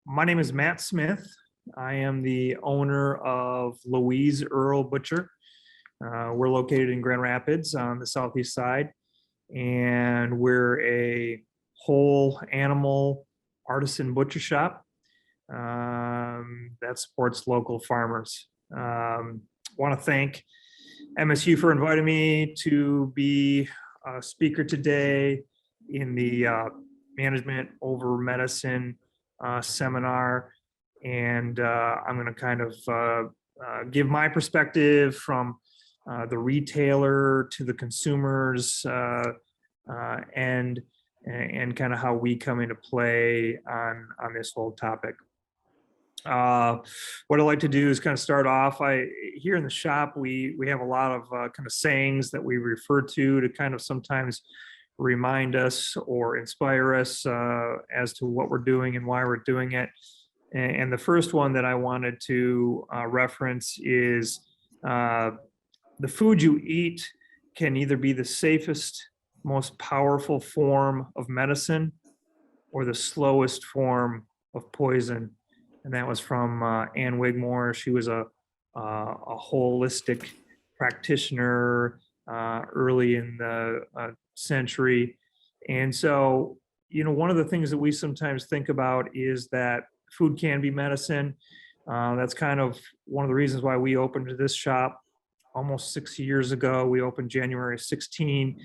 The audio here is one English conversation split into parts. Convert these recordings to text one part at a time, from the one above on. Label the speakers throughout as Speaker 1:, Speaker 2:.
Speaker 1: My name is Matt Smith. I am the owner of Louise Earl Butcher. We're located in Grand Rapids on the southeast side, and we're a whole animal artisan butcher shop that supports local farmers. Want to thank MSU for inviting me to be a speaker today in the Management Over Medicine seminar, and I'm going to kind of give my perspective from the retailer to the consumers and kind of how we come into play on this whole topic. What I like to do is kind of start off. Here in the shop, we have a lot of kind of sayings that we refer to kind of sometimes remind us or inspire us as to what we're doing and why we're doing it. And the first one that I wanted to reference is the food you eat can either be the safest, most powerful form of medicine or the slowest form of poison. And that was from Ann Wigmore. She was a holistic practitioner early in the century. And so, one of the things that we sometimes think about is that food can be medicine. That's kind of one of the reasons why we opened this shop almost 6 years ago. We opened January 16,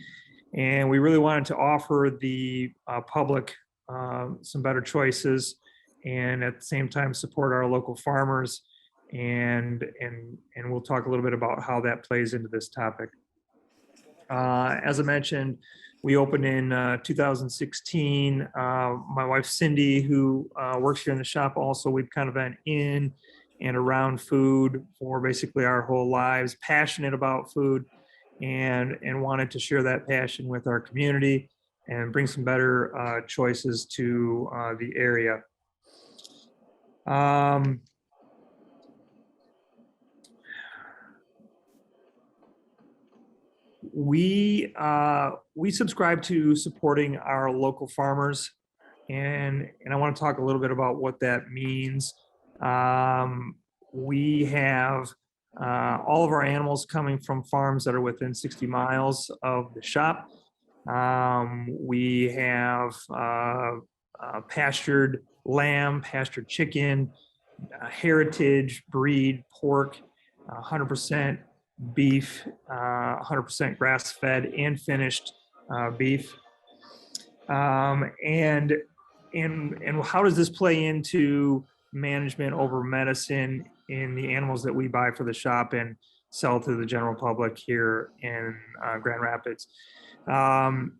Speaker 1: and we really wanted to offer the public some better choices, and at the same time support our local farmers. And we'll talk a little bit about how that plays into this topic. As I mentioned, we opened in 2016. My wife, Cindy, who works here in the shop also, we've kind of been in and around food for basically our whole lives, passionate about food, and wanted to share that passion with our community and bring some better choices to the area. We subscribe to supporting our local farmers, and I want to talk a little bit about what that means. We have all of our animals coming from farms that are within 60 miles of the shop. We have pastured lamb, pastured chicken, heritage breed pork, 100% beef, 100% grass-fed and finished beef. And how does this play into management over medicine in the animals that we buy for the shop and sell to the general public here in Grand Rapids? To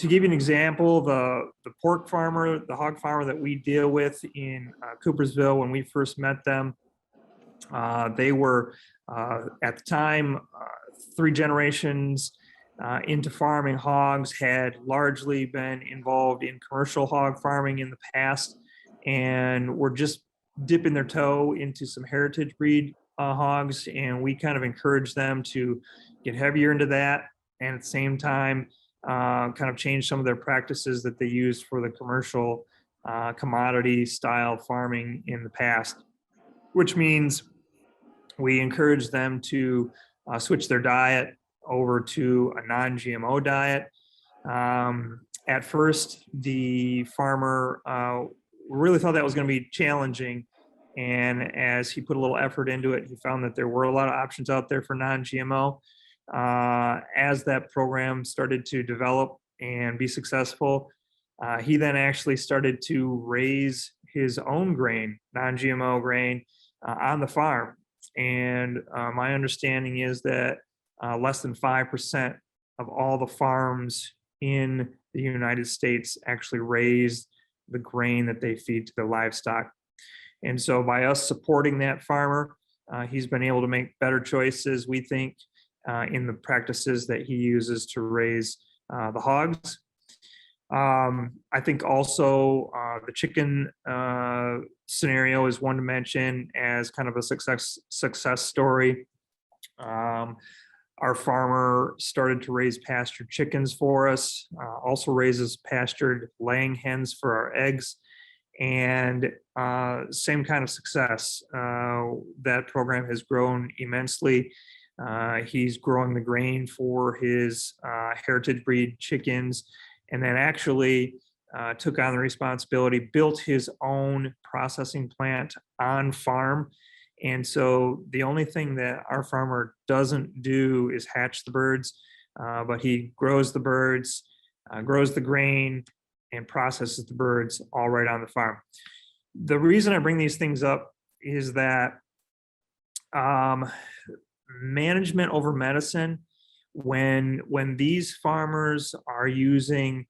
Speaker 1: give you an example, the pork farmer, the hog farmer that we deal with in Coopersville, when we first met them, they were at the time 3 generations into farming hogs, had largely been involved in commercial hog farming in the past, and were just dipping their toe into some heritage breed hogs. And we kind of encouraged them to get heavier into that, and at the same time kind of change some of their practices that they used for the commercial commodity style farming in the past, which means we encourage them to switch their diet over to a non-GMO diet. At first, the farmer really thought that was going to be challenging. And as he put a little effort into it, he found that there were a lot of options out there for non-GMO. As that program started to develop and be successful, he then actually started to raise his own grain, non-GMO grain, on the farm. And my understanding is that less than 5% of all the farms in the United States actually raise the grain that they feed to their livestock. And so by us supporting that farmer, he's been able to make better choices, we think, in the practices that he uses to raise the hogs. I think also the chicken scenario is one to mention as kind of a success story. Our farmer started to raise pastured chickens for us, also raises pastured laying hens for our eggs. and same kind of success. That program has grown immensely. He's growing the grain for his heritage breed chickens, and then actually took on the responsibility, built his own processing plant on farm. And so the only thing that our farmer doesn't do is hatch the birds, but he grows the birds, grows the grain, and processes the birds all right on the farm. The reason I bring these things up is that management over medicine, when these farmers are using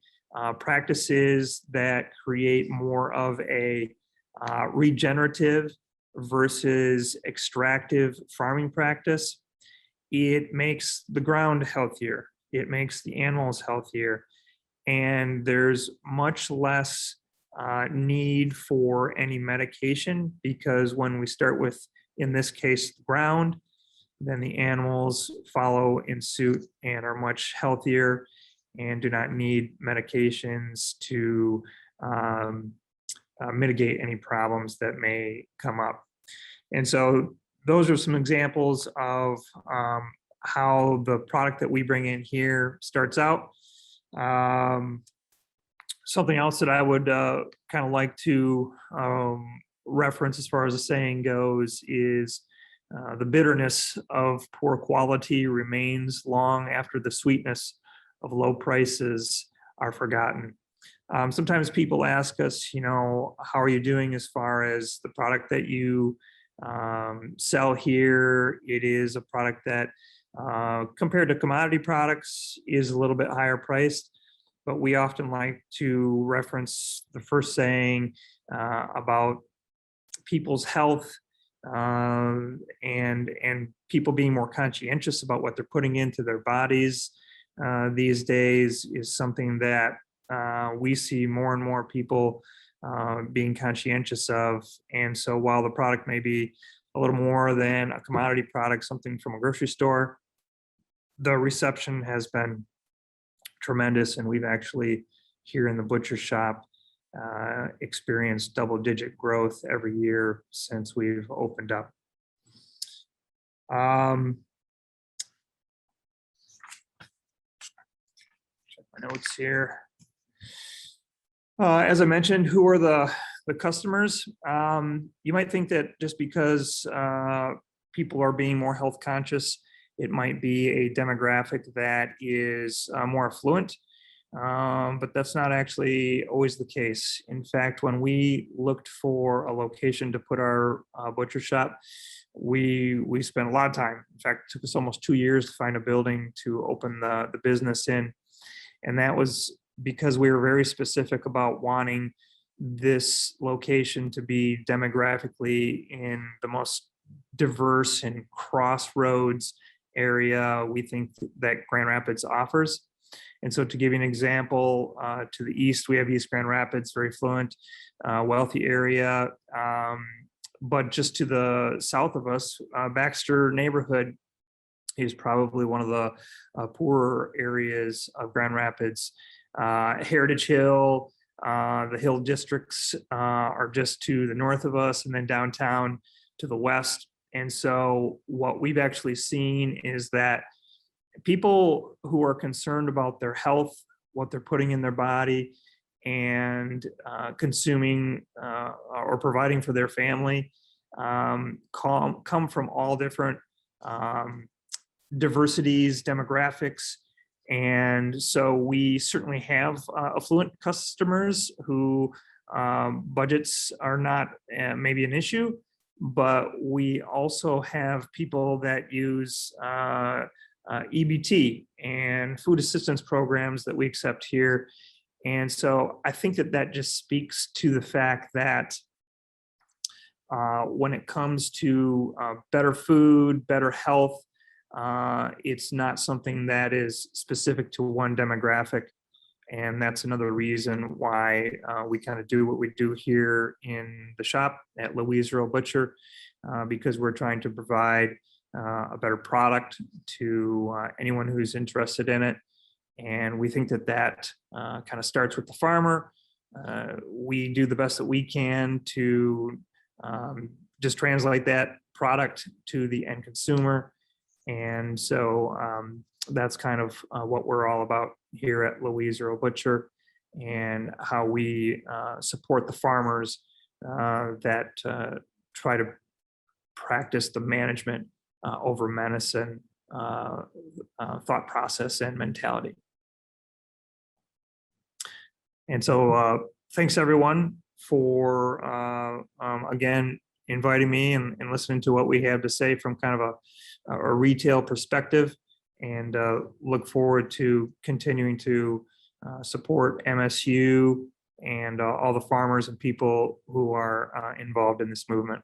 Speaker 1: practices that create more of a regenerative versus extractive farming practice, it makes the ground healthier, it makes the animals healthier, and there's much less need for any medication, because when we start with, in this case, the ground, then the animals follow in suit and are much healthier and do not need medications to mitigate any problems that may come up. And so those are some examples of how the product that we bring in here starts out. Something else that I would kind of like to reference as far as the saying goes is the bitterness of poor quality remains long after the sweetness of low prices are forgotten. Sometimes people ask us, how are you doing as far as the product that you sell here? It is a product that compared to commodity products is a little bit higher priced, but we often like to reference the first saying about people's health and people being more conscientious about what they're putting into their bodies these days is something that we see more and more people being conscientious of. And so while the product may be a little more than a commodity product, something from a grocery store, the reception has been tremendous, and we've actually here in the butcher shop experienced double-digit growth every year since we've opened up. Check my notes here. As I mentioned, who are the customers? You might think that just because people are being more health conscious, it might be a demographic that is more affluent, but that's not actually always the case. In fact, when we looked for a location to put our butcher shop, we spent a lot of time. In fact, it took us almost 2 years to find a building to open the business in. And that was because we were very specific about wanting this location to be demographically in the most diverse and crossroads area we think that Grand Rapids offers. And so to give you an example, to the east, we have East Grand Rapids, very fluent, wealthy area. But just to the south of us, Baxter neighborhood is probably one of the poorer areas of Grand Rapids. Heritage Hill, the Hill districts are just to the north of us, and then downtown to the west. And so what we've actually seen is that people who are concerned about their health, what they're putting in their body, and consuming or providing for their family come from all different diversities, demographics. And so we certainly have affluent customers who budgets are not maybe an issue, but we also have people that use EBT and food assistance programs that we accept here. And so I think that just speaks to the fact that when it comes to better food, better health, it's not something that is specific to one demographic. And that's another reason why we kind of do what we do here in the shop at Louise Earl Butcher, because we're trying to provide a better product to anyone who's interested in it. And we think that kind of starts with the farmer, we do the best that we can to just translate that product to the end consumer. And so that's kind of what we're all about here at Louise Earl Butcher, and how we support the farmers that try to practice the management over medicine thought process and mentality. And so thanks everyone for again inviting me and listening to what we have to say from kind of a retail perspective, and look forward to continuing to support MSU and all the farmers and people who are involved in this movement.